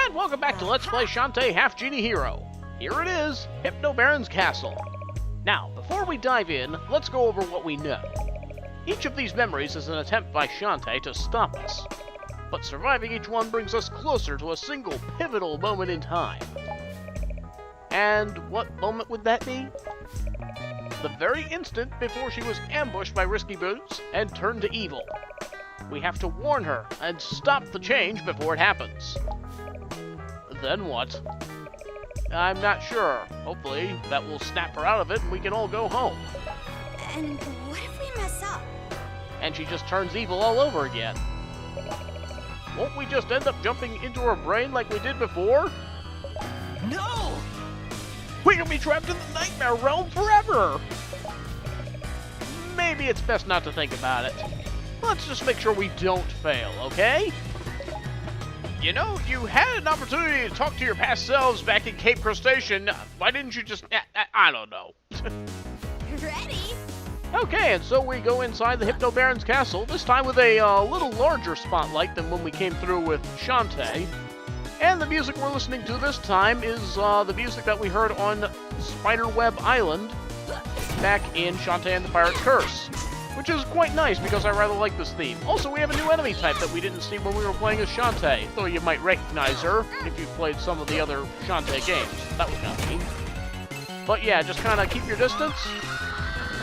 And welcome back to Let's Play Shantae Half Genie Hero. Here it is, Hypno Baron Castle. Now, before we dive in, let's go over what we know. Each of these memories is an attempt by Shantae to stop us, but surviving each one brings us closer to a single pivotal moment in time. And what moment would that be? The very instant before she was ambushed by Risky Boots and turned to evil. We have to warn her and stop the change before it happens. Then what? I'm not sure. Hopefully, that will snap her out of it and we can all go home. And what if we mess up? And she just turns evil all over again. Won't we just end up jumping into her brain like we did before? No! We could be trapped in the nightmare realm forever! Maybe it's best not to think about it. Let's just make sure we don't fail, okay? You know, you had an opportunity to talk to your past selves back in Cape Crustacean. Why didn't you just... I don't know. Ready? Okay, and so we go inside the Hypno Baron's Castle, this time with a little larger spotlight than when we came through with Shantae. And the music we're listening to this time is the music that we heard on Spiderweb Island back in Shantae and the Pirate's Curse, which is quite nice because I rather like this theme. Also, we have a new enemy type that we didn't see when we were playing as Shantae, though you might recognize her if you've played some of the other Shantae games. That was kind of neat. But yeah, just kind of keep your distance.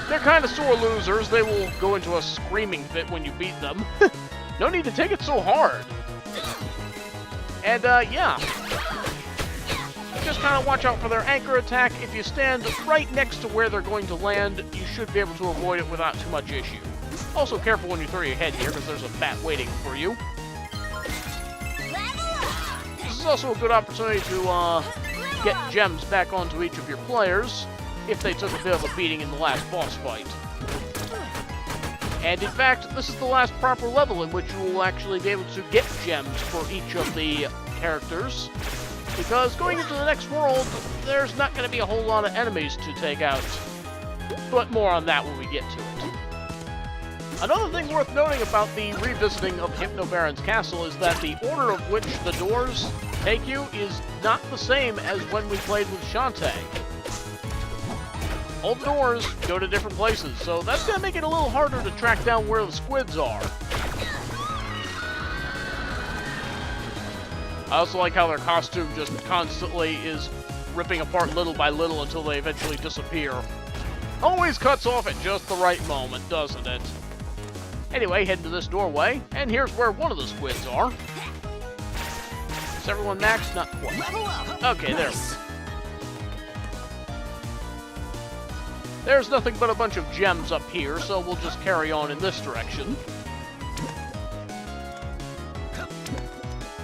They're kind of sore losers. They will go into a screaming fit when you beat them. No need to take it so hard. And yeah. Just kind of watch out for their anchor attack. If you stand right next to where they're going to land, you should be able to avoid it without too much issue. Also careful when you throw your head here, because there's a bat waiting for you. This is also a good opportunity to get gems back onto each of your players, if they took a bit of a beating in the last boss fight. And in fact, this is the last proper level in which you will actually be able to get gems for each of the characters. Because going into the next world, there's not going to be a whole lot of enemies to take out. But more on that when we get to it. Another thing worth noting about the revisiting of Hypno Baron's Castle is that the order of which the doors take you is not the same as when we played with Shantae. All the doors go to different places, so that's going to make it a little harder to track down where the squids are. I also like how their costume just constantly is ripping apart little by little until they eventually disappear. Always cuts off at just the right moment, doesn't it? Anyway, head to this doorway, and here's where one of the squids are. Is everyone maxed? Not quite. Okay, there we go. There's nothing but a bunch of gems up here, so we'll just carry on in this direction.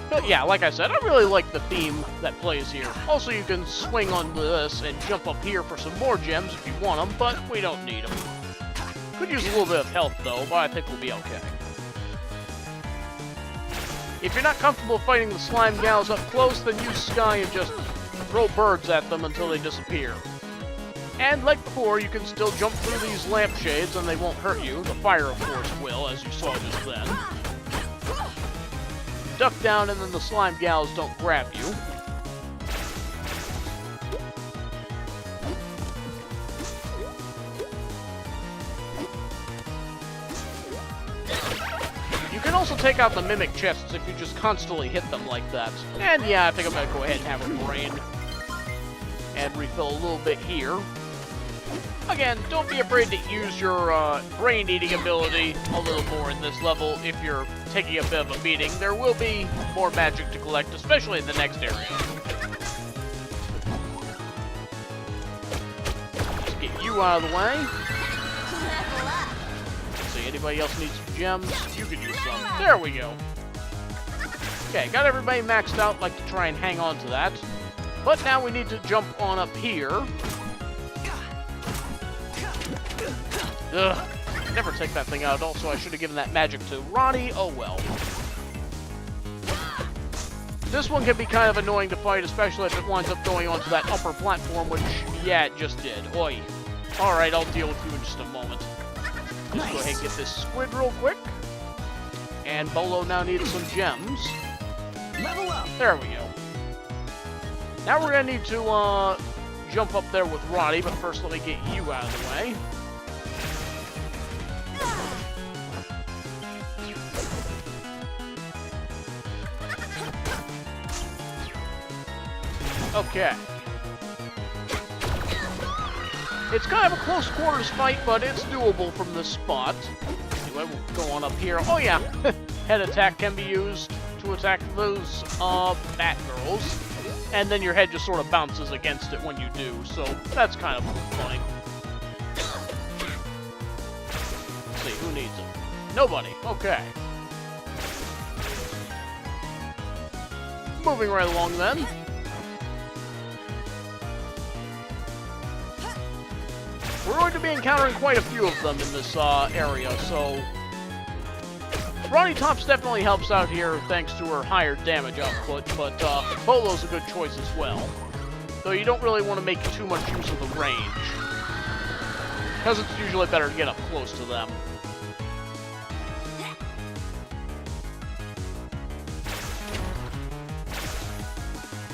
But yeah, like I said, I really like the theme that plays here. Also, you can swing onto this and jump up here for some more gems if you want them, but we don't need them. Could use a little bit of health, though, but I think we'll be okay. If you're not comfortable fighting the slime gals up close, then use Sky and just throw birds at them until they disappear. And like before, you can still jump through these lampshades and they won't hurt you. The fire, of course, will, as you saw just then. Duck down and then the slime gals don't grab you. You can also take out the mimic chests if you just constantly hit them like that. And yeah, I think I'm going to go ahead and have a brain. And refill a little bit here. Again, don't be afraid to use your brain-eating ability a little more in this level if you're taking a bit of a beating. There will be more magic to collect, especially in the next area. Just get you out of the way. Let's see, anybody else needs some gems? You could use some. There we go. Okay, got everybody maxed out. Like to try and hang on to that. But now we need to jump on up here. Ugh, never take that thing out. Also, I should have given that magic to Ronnie. Oh well. This one can be kind of annoying to fight, especially if it winds up going onto that upper platform, which, yeah, it just did. Oi. Alright, I'll deal with you in just a moment. Just go ahead and get this squid real quick. And Bolo now needs some gems. Level up. There we go. Now we're gonna need to jump up there with Roddy, but first let me get you out of the way. Okay. It's kind of a close quarters fight, but it's doable from this spot. Anyway, we'll go on up here. Oh yeah, head attack can be used to attack those Batgirls. And then your head just sort of bounces against it when you do, so that's kind of funny. Let's see, who needs it? Nobody. Okay. Moving right along then. We're going to be encountering quite a few of them in this area, so Ronnie Tops definitely helps out here thanks to her higher damage output, but Bolo's a good choice as well. Though you don't really want to make too much use of the range, because it's usually better to get up close to them.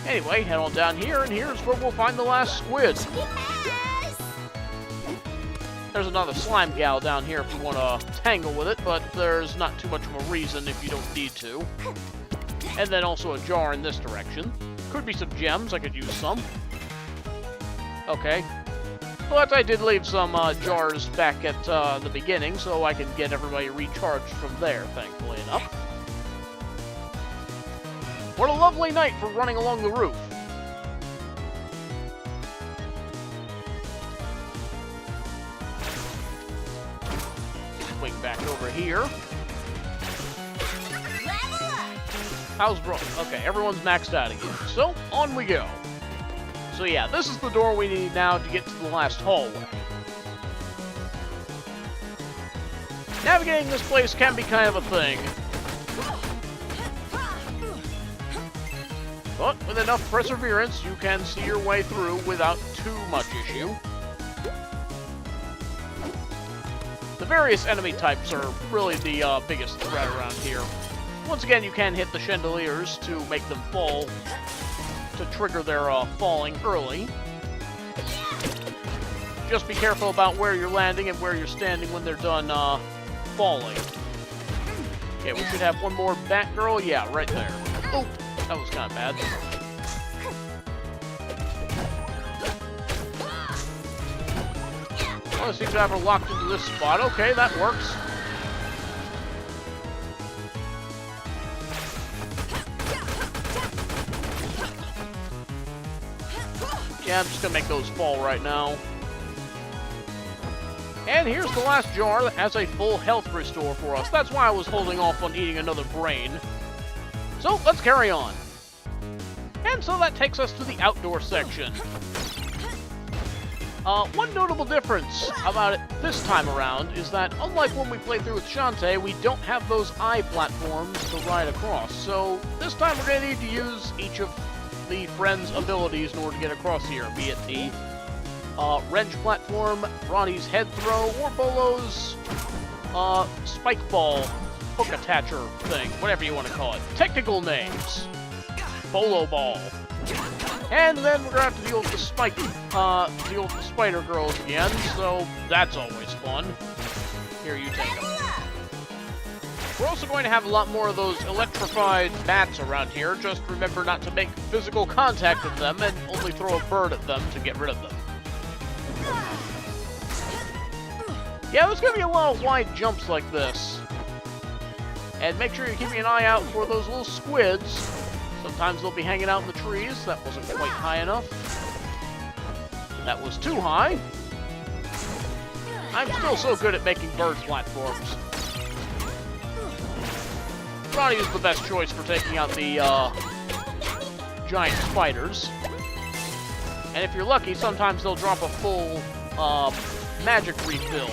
Anyway, head on down here, and here's where we'll find the last squid. There's another slime gal down here if you want to tangle with it, but there's not too much of a reason if you don't need to. And then also a jar in this direction. Could be some gems, I could use some. Okay. But I did leave some jars back at the beginning, so I can get everybody recharged from there, thankfully enough. What a lovely night for running along the roof. Swing back over here. How's bro? Okay, everyone's maxed out again. So, on we go. So yeah, this is the door we need now to get to the last hallway. Navigating this place can be kind of a thing. But with enough perseverance, you can see your way through without too much issue. The various enemy types are really the biggest threat around here. Once again, you can hit the chandeliers to make them fall, to trigger their falling early. Just be careful about where you're landing and where you're standing when they're done falling. Okay, we should have one more Batgirl. Yeah, right there. Oh, that was kind of bad. Well, it seems to have her locked into this spot. Okay, that works. Yeah, I'm just gonna make those fall right now. And here's the last jar that has a full health restore for us. That's why I was holding off on eating another brain. So, let's carry on. And so that takes us to the outdoor section. One notable difference about it this time around is that, unlike when we played through with Shantae, we don't have those eye platforms to ride across. So, this time we're going to need to use each of the friends' abilities in order to get across here, be it the wrench platform, Ronnie's head throw, or Bolo's spike ball hook attacher thing, whatever you want to call it. Technical names. Bolo ball. And then we're going to have to deal with the deal with the spider girls again, so that's always fun. Here, you take them. We're also going to have a lot more of those electrified bats around here. Just remember not to make physical contact with them and only throw a bird at them to get rid of them. Yeah, there's going to be a lot of wide jumps like this. And make sure you're keeping an eye out for those little squids. Sometimes they'll be hanging out in the trees. That wasn't quite high enough. That was too high. I'm still so good at making bird platforms. Ronnie is the best choice for taking out the giant spiders. And if you're lucky, sometimes they'll drop a full magic refill.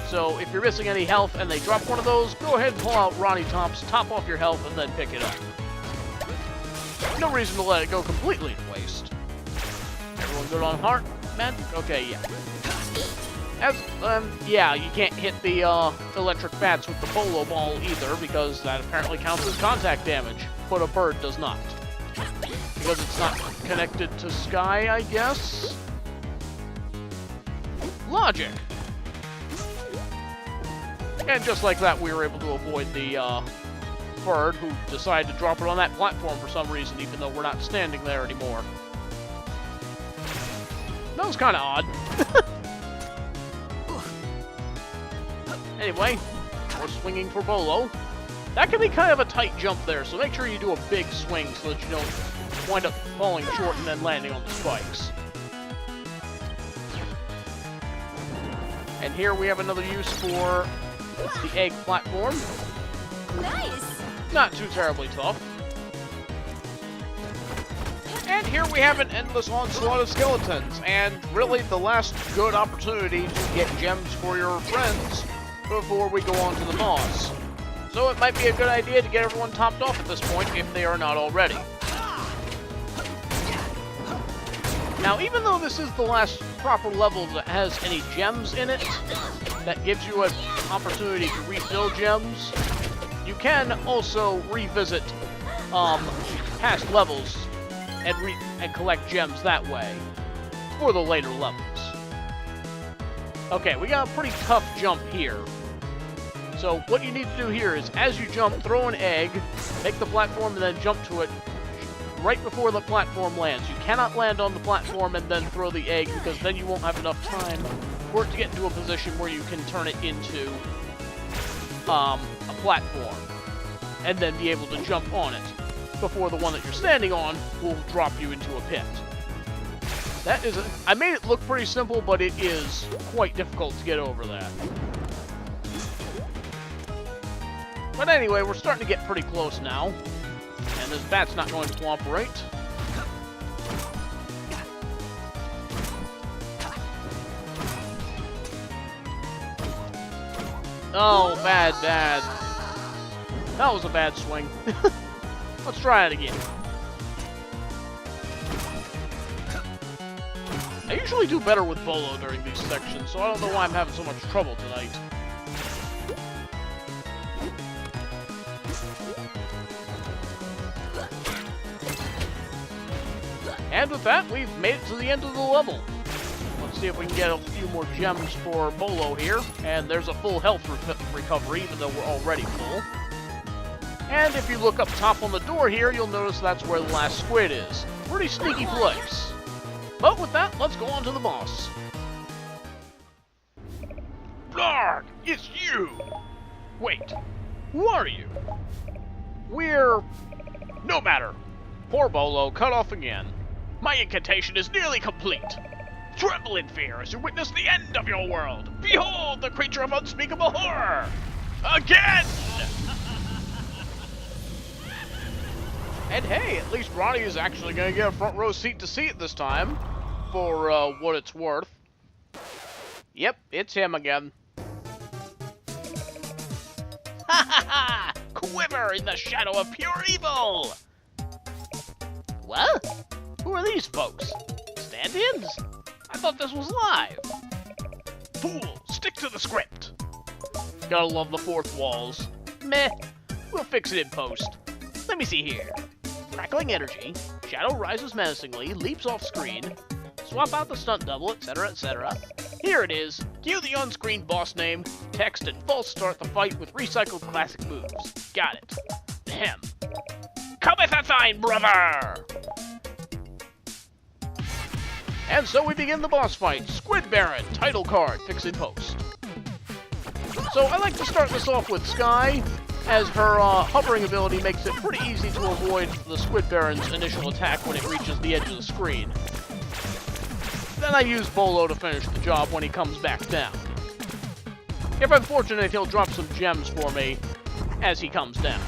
So if you're missing any health and they drop one of those, go ahead and pull out Ronnie Tops, top off your health, and then pick it up. No reason to let it go completely to waste. Everyone good on heart? Magic? Okay, yeah. Yeah, you can't hit the electric bats with the bolo ball either, because that apparently counts as contact damage, but a bird does not. Because it's not connected to Sky, I guess? Logic! And just like that, we were able to avoid the bird who decided to drop it on that platform for some reason, even though we're not standing there anymore. That was kind of odd. Anyway, we're swinging for Bolo. That can be kind of a tight jump there, so make sure you do a big swing so that you don't wind up falling short and then landing on the spikes. And here we have another use for the egg platform. Nice! Not too terribly tough. And here we have an endless onslaught of skeletons, and really the last good opportunity to get gems for your friends before we go on to the boss. So it might be a good idea to get everyone topped off at this point if they are not already. Now, even though this is the last proper level that has any gems in it, that gives you an opportunity to refill gems, you can also revisit past levels and collect gems that way for the later levels. Okay, we got a pretty tough jump here. So what you need to do here is, as you jump, throw an egg, make the platform, and then jump to it right before the platform lands. You cannot land on the platform and then throw the egg, because then you won't have enough time for it to get into a position where you can turn it into a platform and then be able to jump on it before the one that you're standing on will drop you into a pit. That is I made it look pretty simple, but it is quite difficult to get over that. But anyway, we're starting to get pretty close now, and this bat's not going to cooperate. Oh, bad. That was a bad swing. Let's try it again. I usually do better with Bolo during these sections, so I don't know why I'm having so much trouble tonight. And with that, we've made it to the end of the level. Let's see if we can get a few more gems for Bolo here. And there's a full health recovery, even though we're already full. And if you look up top on the door here, you'll notice that's where the last squid is. Pretty sneaky place. But with that, let's go on to the boss. Blarg! It's you! Wait, who are you? We're... no matter. Poor Bolo, cut off again. My incantation is nearly complete. Tremble in fear as you witness the end of your world. Behold the creature of unspeakable horror! Again! And hey, at least Ronnie is actually going to get a front row seat to see it this time, for what it's worth. Yep, it's him again. Ha ha ha! Quiver in the shadow of pure evil! What? Who are these folks? Stand-ins? I thought this was live. Fool, stick to the script. Gotta love the fourth walls. Meh, we'll fix it in post. Let me see here. Crackling energy, shadow rises menacingly, leaps off screen, swap out the stunt double, etc., etc. Here it is. Cue the on-screen boss name, text, and false start the fight with recycled classic moves. Got it. Ahem. Cometh a thine, brother! And so we begin the boss fight. Squid Baron, title card, fix in post. So I like to start this off with Sky, as her hovering ability makes it pretty easy to avoid the Squid Baron's initial attack when it reaches the edge of the screen. Then I use Bolo to finish the job when he comes back down. If I'm fortunate, he'll drop some gems for me as he comes down.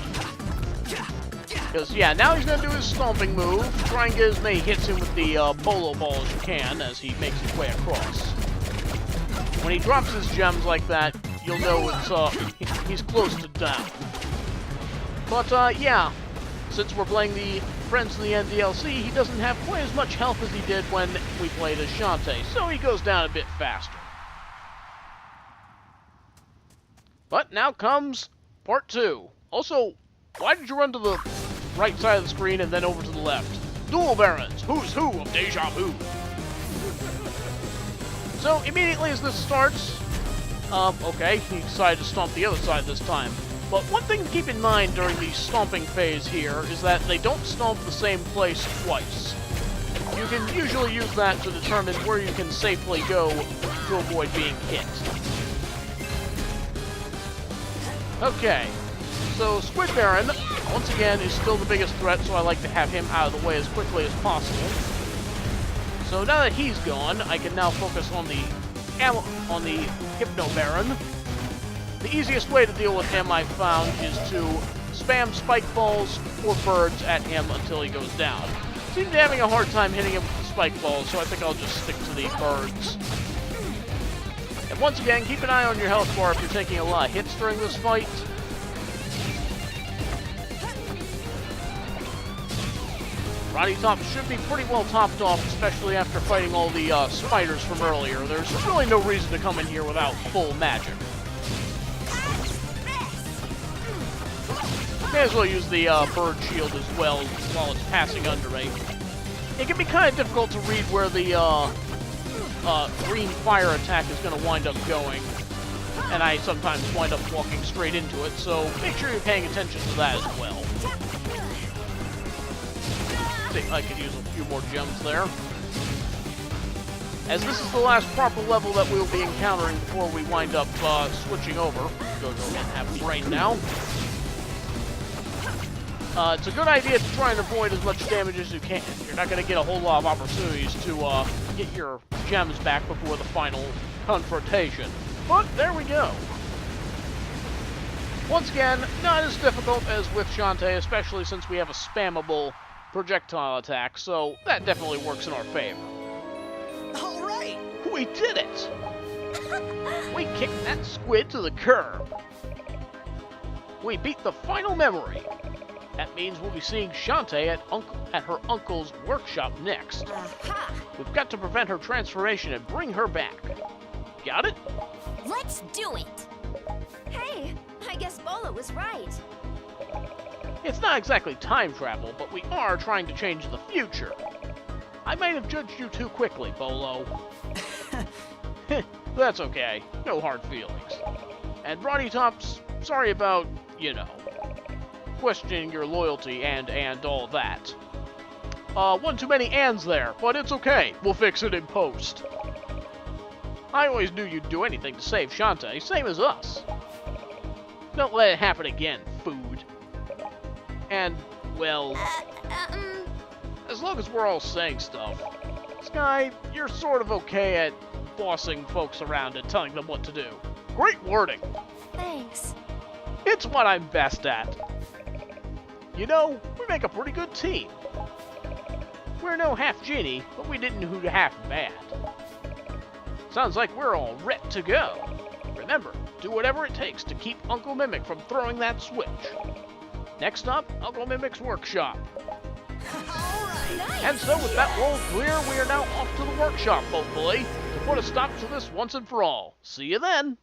Because, yeah, now he's going to do his stomping move, try and get as many hits in with the Bolo ball as you can as he makes his way across. When he drops his gems like that, you'll know it's he's close to down. But, yeah, since we're playing the Friends in the End DLC, he doesn't have quite as much health as he did when we played as Shantae, so he goes down a bit faster. But now comes part 2. Also, why did you run to the right side of the screen and then over to the left? Dual Barons, who's who of Deja Vu. So immediately as this starts, okay, he decided to stomp the other side this time. But one thing to keep in mind during the stomping phase here is that they don't stomp the same place twice. You can usually use that to determine where you can safely go to avoid being hit. Okay, so Squid Baron, once again, is still the biggest threat, so I like to have him out of the way as quickly as possible. So now that he's gone, I can now focus on the Hypno Baron. The easiest way to deal with him, I've found, is to spam spike balls or birds at him until he goes down. Seems to be having a hard time hitting him with the spike balls, so I think I'll just stick to the birds. And once again, keep an eye on your health bar if you're taking a lot of hits during this fight. Roddy Top should be pretty well topped off, especially after fighting all the spiders from earlier. There's really no reason to come in here without full magic. May as well use the bird shield as well while it's passing under me. It can be kind of difficult to read where the green fire attack is going to wind up going, and I sometimes wind up walking straight into it, so make sure you're paying attention to that as well. I could use a few more gems there. As this is the last proper level that we'll be encountering before we wind up switching over. Go ahead and have brain now. It's a good idea to try and avoid as much damage as you can. You're not going to get a whole lot of opportunities to get your gems back before the final confrontation. But there we go. Once again, not as difficult as with Shantae, especially since we have a spammable projectile attack, so that definitely works in our favor. All right. We did it! We kicked that squid to the curb. We beat the final memory. That means we'll be seeing Shantae at her uncle's workshop next. Aha! We've got to prevent her transformation and bring her back. Got it? Let's do it! Hey, I guess Bola was right. It's not exactly time travel, but we are trying to change the future. I might have judged you too quickly, Bolo. That's okay. No hard feelings. And Roddy Tops, sorry about, you know, questioning your loyalty and all that. One too many ands there, but it's okay. We'll fix it in post. I always knew you'd do anything to save Shantae, same as us. Don't let it happen again, food. And, well, as long as we're all saying stuff. Sky, you're sort of okay at bossing folks around and telling them what to do. Great wording. Thanks. It's what I'm best at. You know, we make a pretty good team. We're no half Genie, but we didn't do half bad. Sounds like we're all ready to go. Remember, do whatever it takes to keep Uncle Mimic from throwing that switch. Next up, Uncle Mimic's workshop. Nice. And so with that roll clear, we are now off to the workshop, hopefully, to put a stop to this once and for all. See you then!